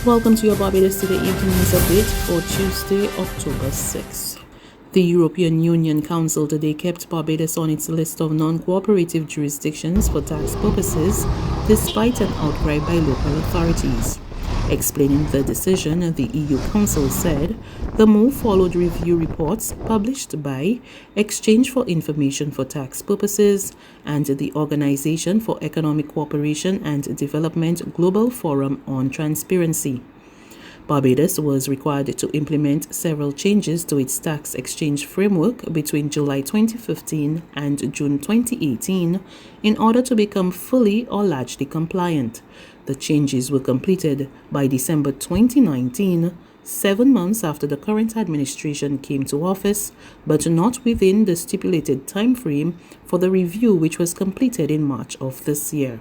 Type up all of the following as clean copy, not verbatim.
Welcome to your Barbados Today evening news update for Tuesday, October 6th. The European Union Council today kept Barbados on its list of non-cooperative jurisdictions for tax purposes, despite an outcry by local authorities. Explaining the decision, the EU Council said the move followed review reports published by Exchange for Information for Tax Purposes and the Organization for Economic Cooperation and Development Global Forum on Transparency. Barbados was required to implement several changes to its tax exchange framework between July 2015 and June 2018 in order to become fully or largely compliant. The changes were completed by December 2019, 7 months after the current administration came to office, but not within the stipulated time frame for the review, which was completed in March of this year.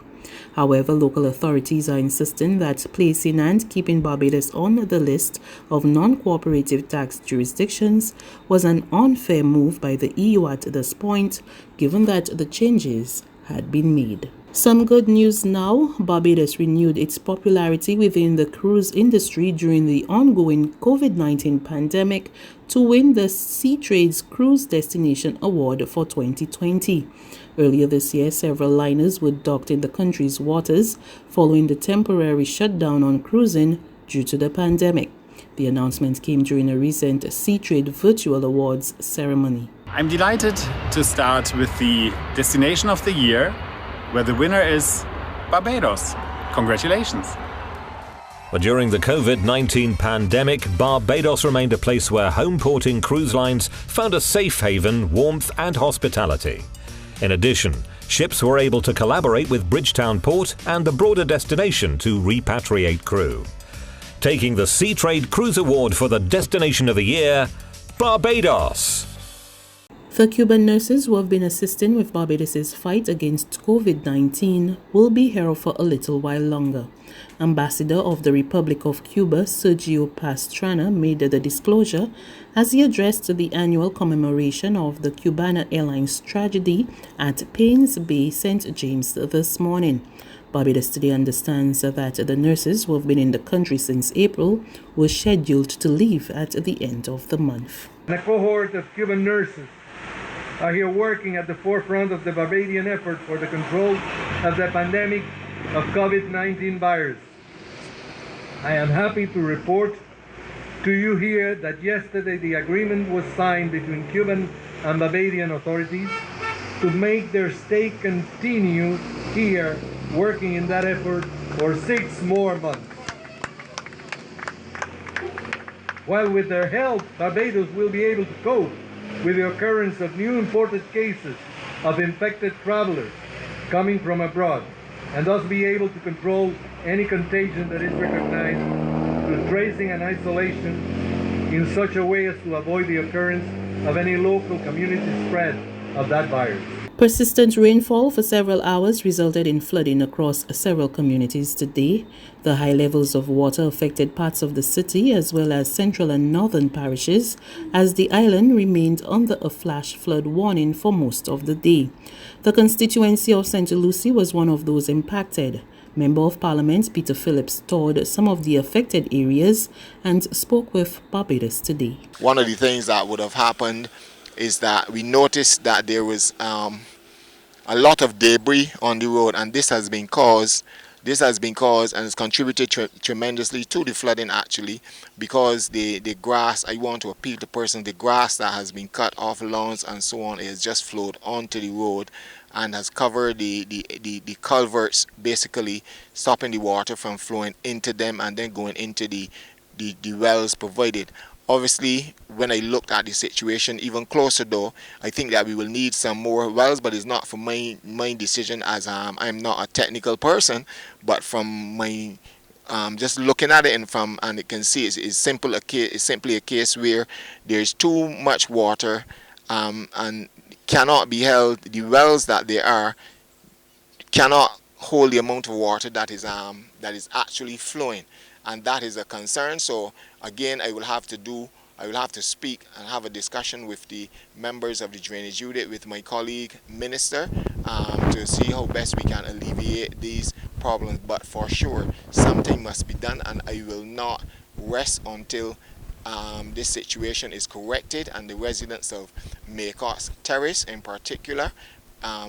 However, local authorities are insisting that placing and keeping Barbados on the list of non-cooperative tax jurisdictions was an unfair move by the EU at this point, given that the changes had been made. Some good news now. Barbados renewed its popularity within the cruise industry during the ongoing COVID-19 pandemic to win the Seatrade's Cruise Destination Award for 2020. Earlier this year, several liners were docked in the country's waters following the temporary shutdown on cruising due to the pandemic. The announcement came during a recent Seatrade Virtual Awards ceremony. I'm delighted to start with the Destination of the Year, where the winner is Barbados. Congratulations. But during the COVID-19 pandemic, Barbados remained a place where home porting cruise lines found a safe haven, warmth and hospitality. In addition, ships were able to collaborate with Bridgetown Port and the broader destination to repatriate crew. Taking the Seatrade Cruise Award for the Destination of the Year, Barbados. The Cuban nurses who have been assisting with Barbados's fight against COVID-19 will be here for a little while longer. Ambassador of the Republic of Cuba, Sergio Pastrana, made the disclosure as he addressed the annual commemoration of the Cubana Airlines tragedy at Paynes Bay, St. James this morning. Barbados Today understands that the nurses who have been in the country since April were scheduled to leave at the end of the month. A cohort of Cuban nurses are here working at the forefront of the Barbadian effort for the control of the pandemic of COVID-19 virus. I am happy to report to you here that yesterday the agreement was signed between Cuban and Barbadian authorities to make their stay continue here working in that effort for 6 more months. While with their help, Barbados will be able to cope with the occurrence of new imported cases of infected travelers coming from abroad, and thus be able to control any contagion that is recognized through tracing and isolation in such a way as to avoid the occurrence of any local community spread of that virus. Persistent rainfall for several hours resulted in flooding across several communities today. The high levels of water affected parts of the city as well as central and northern parishes, as the island remained under a flash flood warning for most of the day. The constituency of St Lucia was one of those impacted. Member of Parliament Peter Phillips toured some of the affected areas and spoke with Barbados Today. One of the things that would have happened is that we noticed that there was a lot of debris on the road, and this has been caused and has contributed tremendously to the flooding, actually, because the grass, I want to appeal to person, the grass that has been cut off lawns and so on has just flowed onto the road and has covered the culverts, basically stopping the water from flowing into them and then going into the wells provided. Obviously, when I looked at the situation even closer though, I think that we will need some more wells, but it's not for my decision, as I'm not a technical person, but from my just looking at it and it can see it's simply a case where there's too much water and cannot be held. The wells that there are cannot hold the amount of water that is actually flowing. And that is a concern. So again, I will have to speak and have a discussion with the members of the drainage unit, with my colleague minister, to see how best we can alleviate these problems, but for sure something must be done, and I will not rest until this situation is corrected and the residents of Maycox Terrace in particular,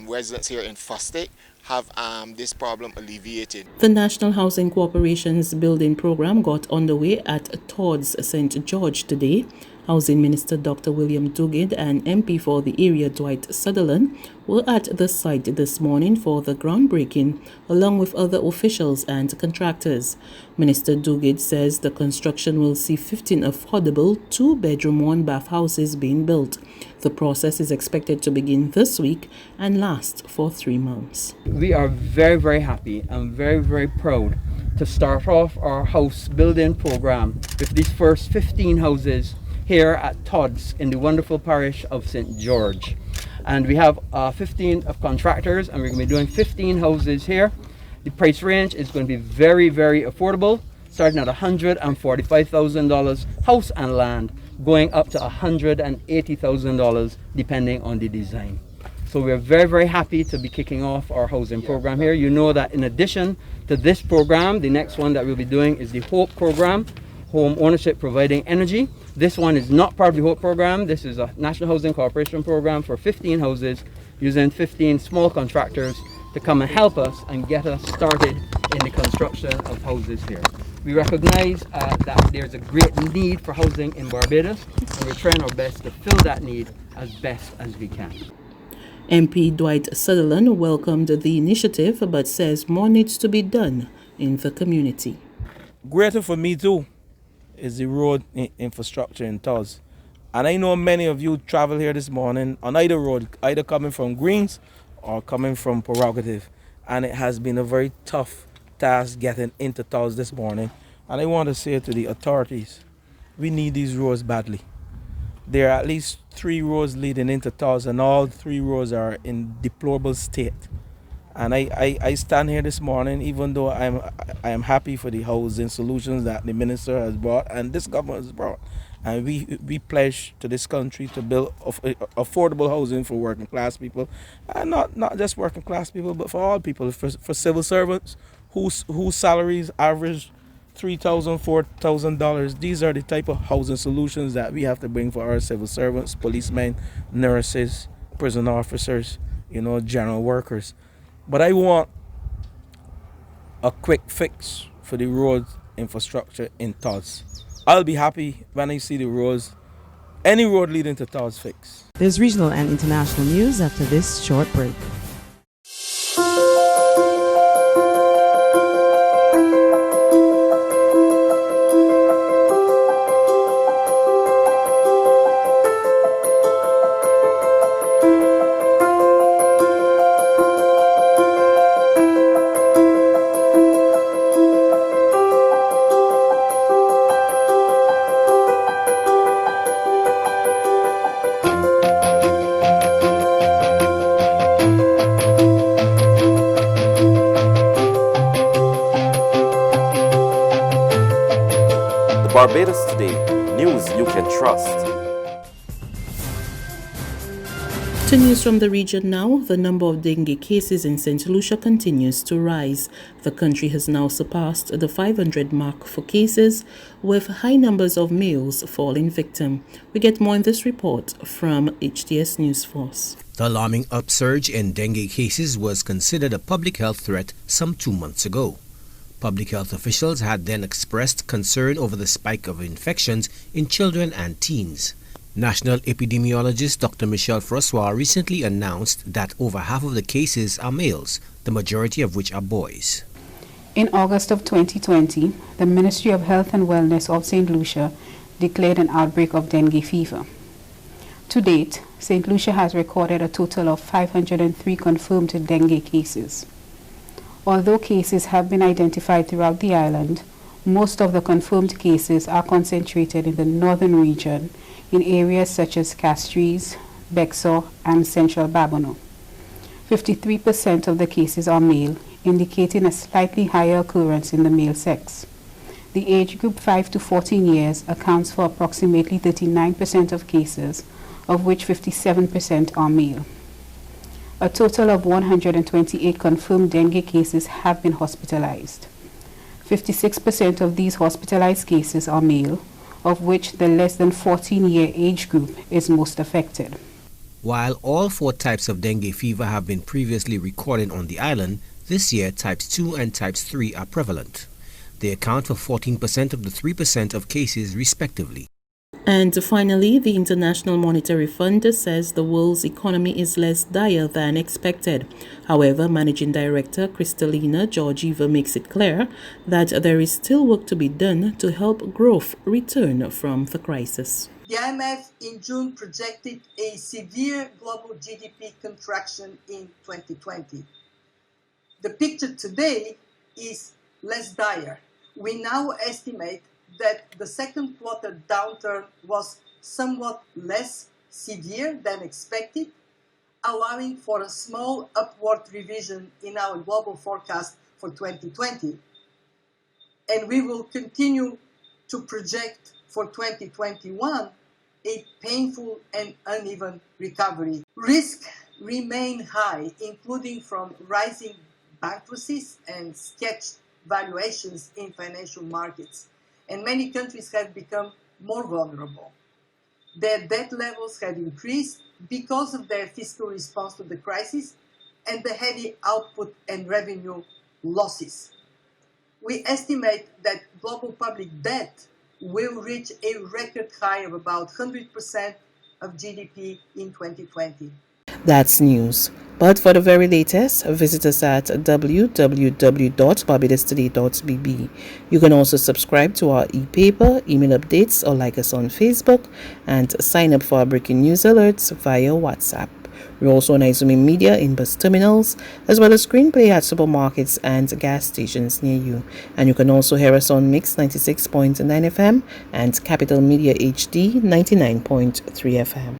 residents here in Fustic, have this problem alleviated. The National Housing Corporation's building program got underway at Todd's St George today. Housing Minister Dr. William Duguid and MP for the area Dwight Sutherland were at the site this morning for the groundbreaking, along with other officials and contractors. Minister Duguid says the construction will see 15 affordable 2-bedroom 1-bath houses being built. The process is expected to begin this week and last for 3 months. We are very, very happy and very, very proud to start off our house building program with these first 15 houses here at Todd's in the wonderful parish of St George. And we have 15 of contractors, and we're going to be doing 15 houses here. The price range is going to be very, very affordable, starting at $145,000 house and land, going up to $180,000 depending on the design. So we're very, very happy to be kicking off our housing program here. You know that in addition to this program, the next one that we'll be doing is the HOPE program, Home Ownership Providing Energy. This one is not part of the HOPE program. This is a National Housing Corporation program for 15 houses using 15 small contractors to come and help us and get us started in the construction of houses here. We recognize that there's a great need for housing in Barbados, and we're trying our best to fill that need as best as we can. MP Dwight Sutherland welcomed the initiative but says more needs to be done in the community. Greater for me too is the road infrastructure in Toz. And I know many of you travel here this morning on either road, either coming from Greens or coming from Prerogative. And it has been a very tough task getting into Toz this morning. And I want to say to the authorities, we need these roads badly. There are at least 3 roads leading into Toz, and all 3 roads are in deplorable state. And I stand here this morning, even though I am happy for the housing solutions that the minister has brought and this government has brought. And we pledge to this country to build affordable housing for working class people, and not just working class people, but for all people, for civil servants whose salaries average $3,000, $4,000. These are the type of housing solutions that we have to bring for our civil servants, policemen, nurses, prison officers, general workers. But I want a quick fix for the road infrastructure in Toz. I'll be happy when I see the roads, any road leading to Toz fixed. There's regional and international news after this short break. Barbados Today, news you can trust. To news from the region now, the number of dengue cases in St Lucia continues to rise. The country has now surpassed the 500 mark for cases, with high numbers of males falling victim. We get more in this report from HTS News Force. The alarming upsurge in dengue cases was considered a public health threat some 2 months ago. Public health officials had then expressed concern over the spike of infections in children and teens. National epidemiologist Dr. Michelle Francois recently announced that over half of the cases are males, the majority of which are boys. In August of 2020, the Ministry of Health and Wellness of St Lucia declared an outbreak of dengue fever. To date, St Lucia has recorded a total of 503 confirmed dengue cases. Although cases have been identified throughout the island, most of the confirmed cases are concentrated in the northern region in areas such as Castries, Bexar, and Central Babonneau. 53% of the cases are male, indicating a slightly higher occurrence in the male sex. The age group 5 to 14 years accounts for approximately 39% of cases, of which 57% are male. A total of 128 confirmed dengue cases have been hospitalized. 56% of these hospitalized cases are male, of which the less than 14-year age group is most affected. While all 4 types of dengue fever have been previously recorded on the island, this year types 2 and types 3 are prevalent. They account for 14% of the 3% of cases respectively. And finally, the International Monetary Fund says the world's economy is less dire than expected. However, Managing Director Kristalina Georgieva makes it clear that there is still work to be done to help growth return from the crisis. The IMF in June projected a severe global GDP contraction in 2020. The picture today is less dire. We now estimate that the second quarter downturn was somewhat less severe than expected, allowing for a small upward revision in our global forecast for 2020. And we will continue to project for 2021 a painful and uneven recovery. Risks remain high, including from rising bankruptcies and sketched valuations in financial markets. And many countries have become more vulnerable. Their debt levels have increased because of their fiscal response to the crisis and the heavy output and revenue losses. We estimate that global public debt will reach a record high of about 100% of GDP in 2020. That's news. But for the very latest, visit us at www.barbadostoday.bb. You can also subscribe to our e-paper, email updates, or like us on Facebook, and sign up for our breaking news alerts via WhatsApp. We're also on Izumi Media in bus terminals, as well as screenplay at supermarkets and gas stations near you. And you can also hear us on Mix 96.9 FM and Capital Media HD 99.3 FM.